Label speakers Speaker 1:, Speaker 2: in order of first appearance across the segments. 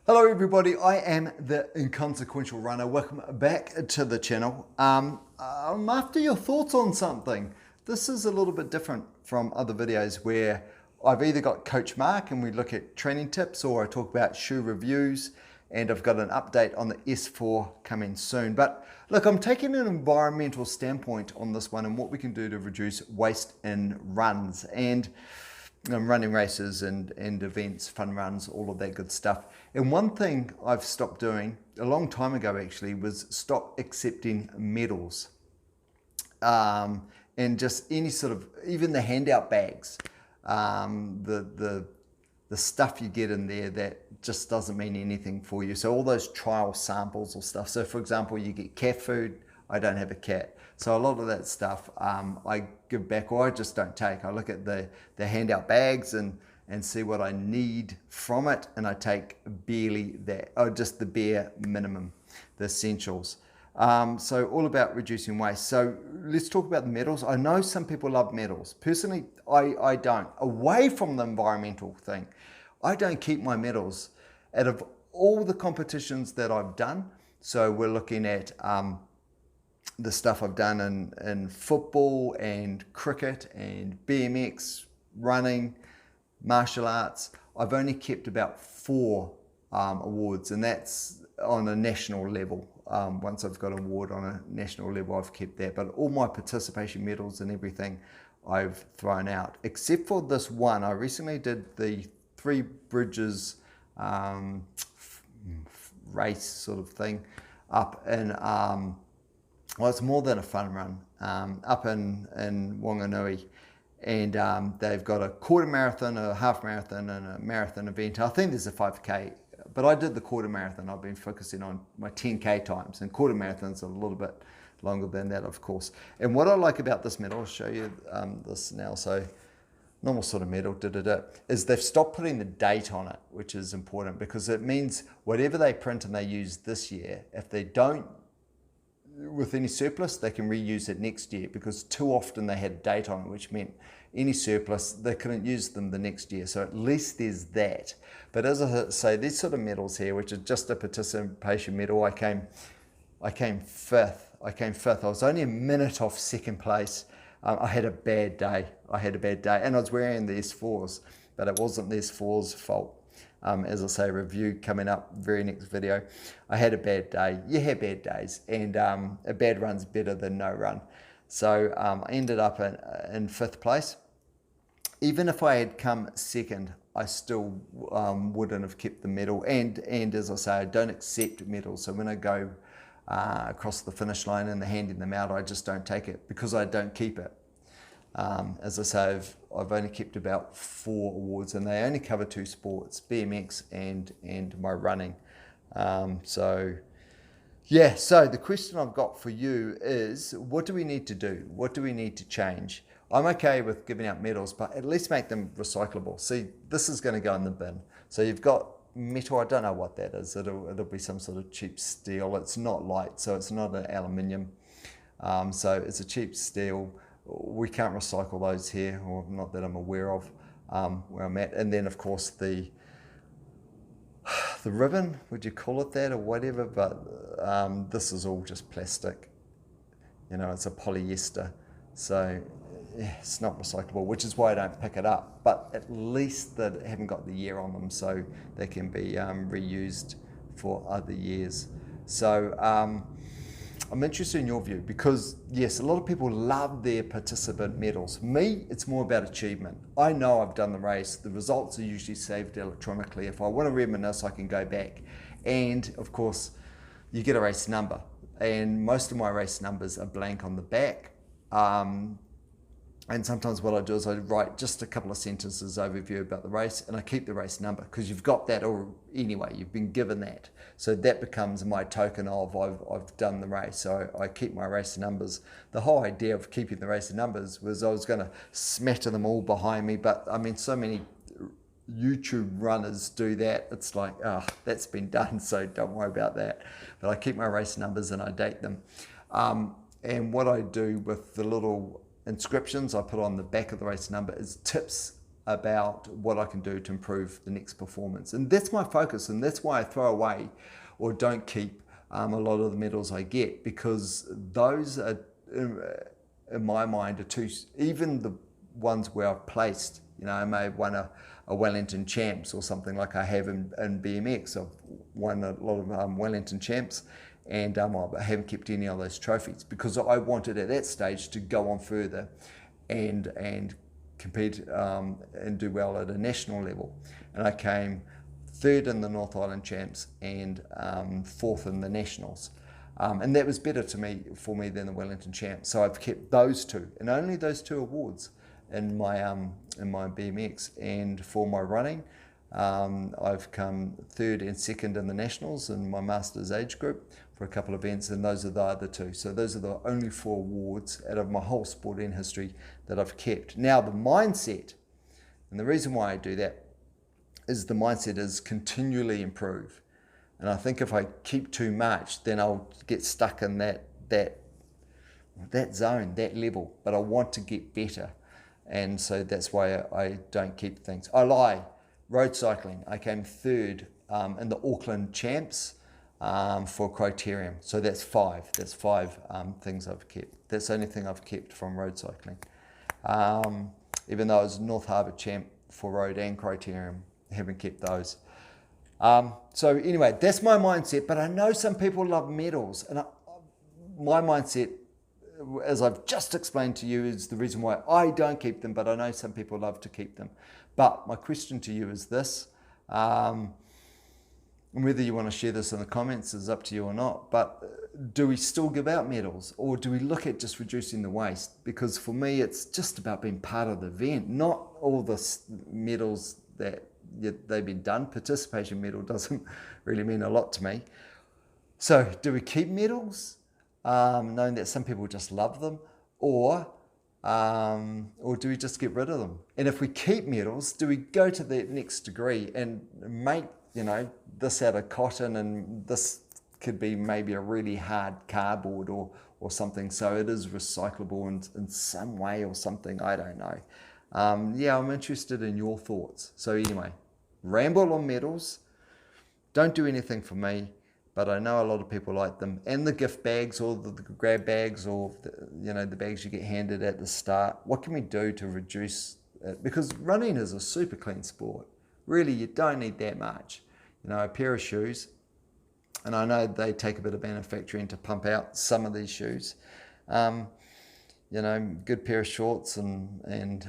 Speaker 1: Hello everybody, I am the Inconsequential Runner. Welcome back to the channel. I'm after your thoughts on something. This is a little bit different from other videos where I've either got Coach Mark and we look at training tips, or I talk about shoe reviews, and I've got an update on the S4 coming soon. But look, I'm taking an environmental standpoint on this one and what we can do to reduce waste in runs and running races and events, fun runs, all of that good stuff. And one thing I've stopped doing a long time ago actually was stop accepting medals. And just any sort of, even the handout bags, the stuff you get in there that just doesn't mean anything for you. So all those trial samples or stuff. So for example, you get cat food. I don't have a cat. So a lot of that stuff I give back, or I just don't take. I look at the handout bags and see what I need from it, and I take barely that, or just the bare minimum, the essentials. So all about reducing waste. So let's talk about the medals. I know some people love medals. Personally, I don't. Away from the environmental thing, I don't keep my medals. Out of all the competitions that I've done, so we're looking at the stuff I've done in football and cricket and BMX, running, martial arts, I've only kept about 4 awards, and that's on a national level. Once I've got an award on a national level, I've kept that. But all my participation medals and everything I've thrown out, except for this one. I recently did the Three Bridges race sort of thing up in, well, it's more than a fun run, up in Wanganui. And they've got a quarter marathon, a half marathon, and a marathon event. I think there's a 5K, but I did the quarter marathon. I've been focusing on my 10K times, and quarter marathons are a little bit longer than that, of course. And what I like about this medal, I'll show you this now. So normal sort of medal, is they've stopped putting the date on it, which is important because it means whatever they print and they use this year, if they don't with any surplus, they can reuse it next year, because too often they had a date on it, which meant any surplus, they couldn't use them the next year. So at least there's that. But as I say, these sort of medals here, which is just a participation medal, I came fifth. I was only a minute off second place. I had a bad day. And I was wearing the S4s, but it wasn't the S4's fault. As I say, review coming up, very next video. I had a bad day. You have bad days, and a bad run's better than no run. So I ended up in 5th place. Even if I had come second, I still wouldn't have kept the medal. And as I say, I don't accept medals. So when I go across the finish line and they're handing them out, I just don't take it because I don't keep it. As I say, I've only kept about 4 awards, and they only cover 2 sports, BMX and my running. So yeah, so the question I've got for you is, what do we need to do? What do we need to change? I'm okay with giving out medals, but at least make them recyclable. See, this is going to go in the bin. So you've got metal, I don't know what that is. It'll be some sort of cheap steel. It's not light, so it's not an aluminium. So it's a cheap steel. We can't recycle those here, or not that I'm aware of, where I'm at. And then of course the ribbon, would you call it that or whatever, but this is all just plastic. You know, it's a polyester, so yeah, it's not recyclable, which is why I don't pick it up. But at least they haven't got the year on them, so they can be reused for other years. So I'm interested in your view, because yes, a lot of people love their participant medals. Me, it's more about achievement. I know I've done the race. The results are usually saved electronically. If I want to reminisce, I can go back. And of course, you get a race number. And most of my race numbers are blank on the back. And sometimes what I do is I write just a couple of sentences overview about the race, and I keep the race number because you've got that all anyway. You've been given that, so that becomes my token of I've done the race. So I keep my race numbers. The whole idea of keeping the race numbers was I was going to smatter them all behind me, but I mean, so many YouTube runners do that. It's like, oh, that's been done, so don't worry about that. But I keep my race numbers and I date them. And what I do with the little inscriptions I put on the back of the race number is tips about what I can do to improve the next performance. And that's my focus, and that's why I throw away or don't keep a lot of the medals I get, because those are, in my mind, are too, even the ones where I've placed, I may have won a Wellington Champs or something like I have in BMX. I've won a lot of Wellington Champs, and I haven't kept any of those trophies because I wanted at that stage to go on further and compete and do well at a national level. And I came third in the North Island Champs and fourth in the Nationals. And that was better for me than the Wellington Champs. So I've kept those two, and only those two awards in my BMX. And for my running, I've come third and second in the Nationals in my Masters age group for a couple of events, and those are the other two. So those are the only 4 awards out of my whole sporting history that I've kept. Now the mindset, and the reason why I do that is the mindset is continually improve. And I think if I keep too much, then I'll get stuck in that zone, that level. But I want to get better. And so that's why I don't keep things. I lie. Road cycling, I came third in the Auckland Champs for Criterium. So that's 5. That's 5 things I've kept. That's the only thing I've kept from road cycling. Even though I was North Harbour Champ for road and Criterium, I haven't kept those. So anyway, that's my mindset. But I know some people love medals. And my mindset, as I've just explained to you, is the reason why I don't keep them, but I know some people love to keep them. But my question to you is this, and whether you want to share this in the comments is up to you or not, but do we still give out medals, or do we look at just reducing the waste? Because for me, it's just about being part of the event, not all the medals that they've been done. Participation medal doesn't really mean a lot to me. So do we keep medals, knowing that some people just love them, or do we just get rid of them? And if we keep medals, do we go to the next degree and make, this out of cotton, and this could be maybe a really hard cardboard or something, so it is recyclable in some way or something, I don't know. I'm interested in your thoughts. So anyway, ramble on medals, don't do anything for me, but I know a lot of people like them. And the gift bags, or the grab bags, or the bags you get handed at the start. What can we do to reduce it? Because running is a super clean sport. Really, you don't need that much. A pair of shoes, and I know they take a bit of manufacturing to pump out some of these shoes. Good pair of shorts and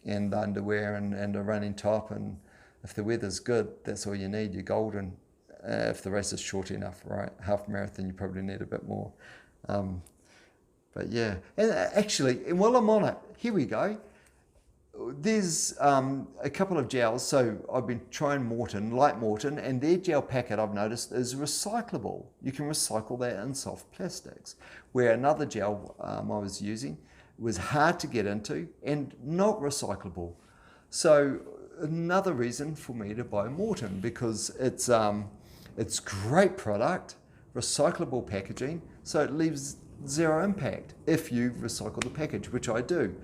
Speaker 1: underwear and a running top, and if the weather's good, that's all you need. You're golden. If the race is short enough, right? Half marathon, you probably need a bit more. But yeah, and actually, and while I'm on it, here we go. There's a couple of gels. So I've been trying Light Morton, and their gel packet I've noticed is recyclable. You can recycle that in soft plastics. Where another gel I was using was hard to get into and not recyclable. So another reason for me to buy Morton, because it's great product, recyclable packaging, so it leaves zero impact if you recycle the package, which I do.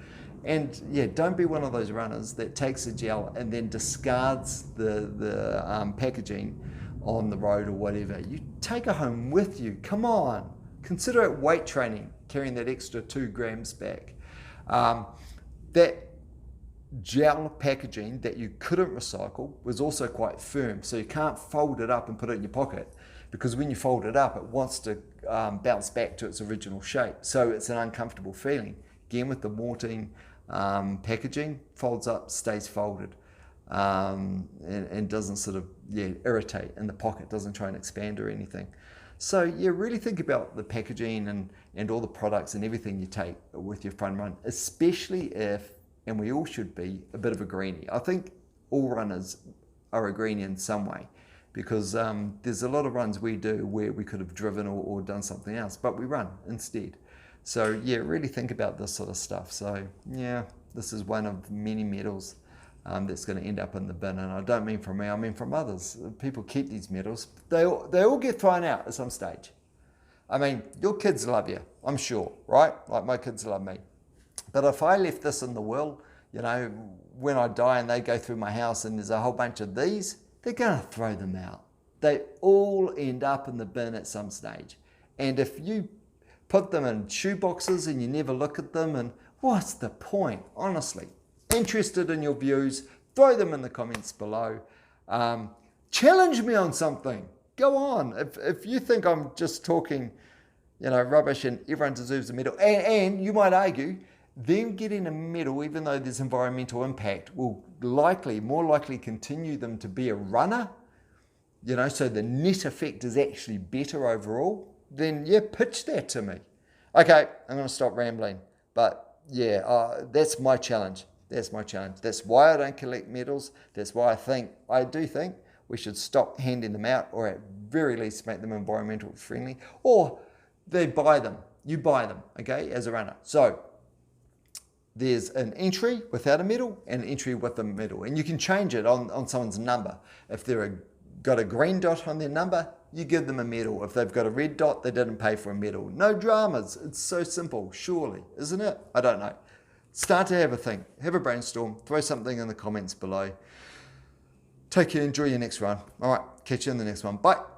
Speaker 1: And yeah, don't be one of those runners that takes a gel and then discards the packaging on the road or whatever. You take it home with you. Come on, consider it weight training, carrying that extra 2 grams back. That gel packaging that you couldn't recycle was also quite firm, so you can't fold it up and put it in your pocket, because when you fold it up, it wants to bounce back to its original shape. So it's an uncomfortable feeling. Again, with the Morton packaging, folds up, stays folded, and doesn't sort of irritate in the pocket, doesn't try and expand or anything. So really think about the packaging and all the products and everything you take with your fun run, especially if, and we all should be, a bit of a greenie. I think all runners are a greenie in some way, because there's a lot of runs we do where we could have driven or done something else, but we run instead. So really think about this sort of stuff. So this is one of many medals that's going to end up in the bin. And I don't mean from me, I mean from others. People keep these medals. They all get thrown out at some stage. I mean, your kids love you, I'm sure, right? Like my kids love me. But if I left this in the will, you know, when I die and they go through my house and there's a whole bunch of these, they're going to throw them out. They all end up in the bin at some stage. And if you put them in shoe boxes and you never look at them, and what's the point, honestly? Interested in your views, throw them in the comments below. Challenge me on something. Go on. If you think I'm just talking, you know, rubbish and everyone deserves a medal, and you might argue, them getting a medal, even though there's environmental impact, will more likely continue them to be a runner, you know, so the net effect is actually better overall, then yeah, pitch that to me. Okay, I'm going to stop rambling. But yeah, that's my challenge. That's my challenge. That's why I don't collect medals. That's why I do think we should stop handing them out, or at very least make them environmental friendly, or they buy them. You buy them, okay, as a runner. So there's an entry without a medal and an entry with a medal. And you can change it on someone's number. If they've got a green dot on their number, you give them a medal. If they've got a red dot, they didn't pay for a medal. No dramas. It's so simple, surely, isn't it? I don't know. Start to have a think. Have a brainstorm. Throw something in the comments below. Take care. Enjoy your next run. All right. Catch you in the next one. Bye.